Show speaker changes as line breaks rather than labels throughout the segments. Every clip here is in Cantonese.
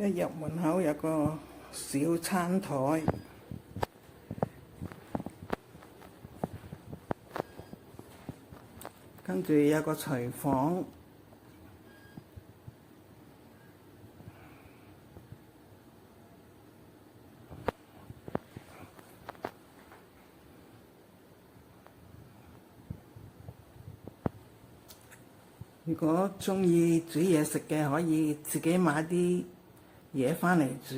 一入門口有個小餐台，跟住有個廚房，如果鍾意煮嘢食嘅，可以自己買啲嘢返嚟煮。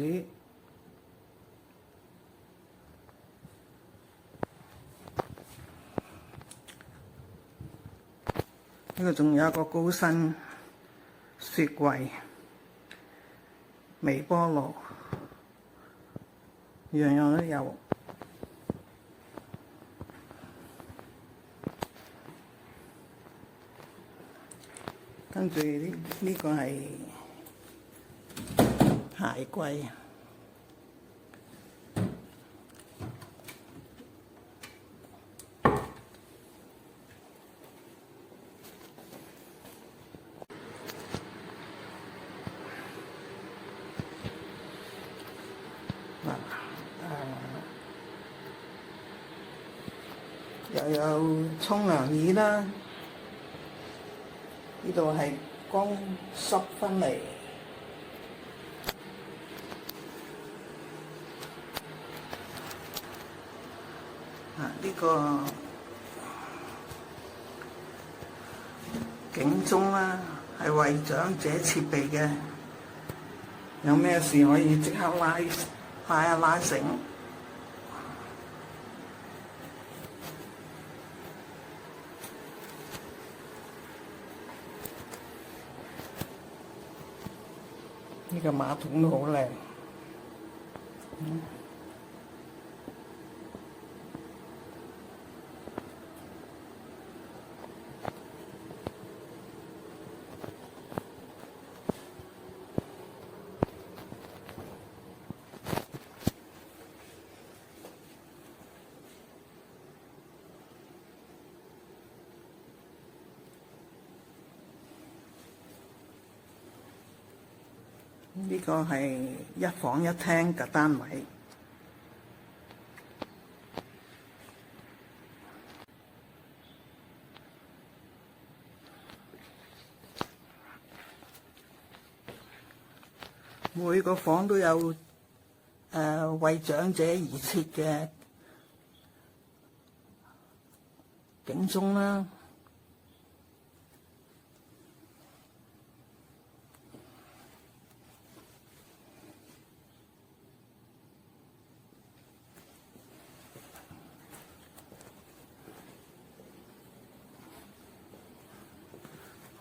呢個仲有一個高身雪櫃、微波爐，樣樣都有。跟住呢個係鞋櫃，又有沖涼椅啦。呢度係乾濕分離，呢個警鐘啦，係為長者設備嘅，有咩事可以即刻拉一拉繩。呢個馬桶都好靚。呢個係一房一廳嘅單位，每個房都有為長者而設嘅警鐘啦。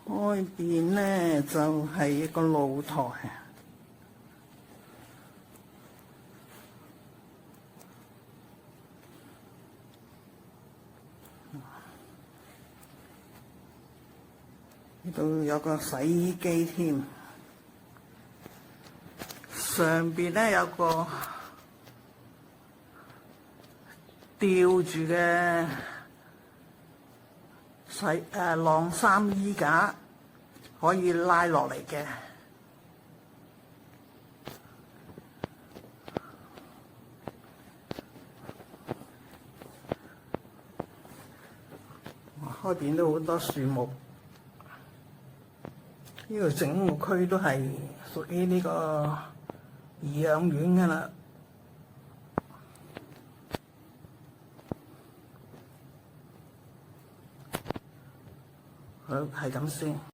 開邊呢就係一個露台，呢度有個洗衣機添，上邊呢有個吊住嘅晾衫衣架，可以拉落嚟嘅。開邊都好多樹木，呢度整個區都係屬於呢個頤養院㗎啦。好，係咁先。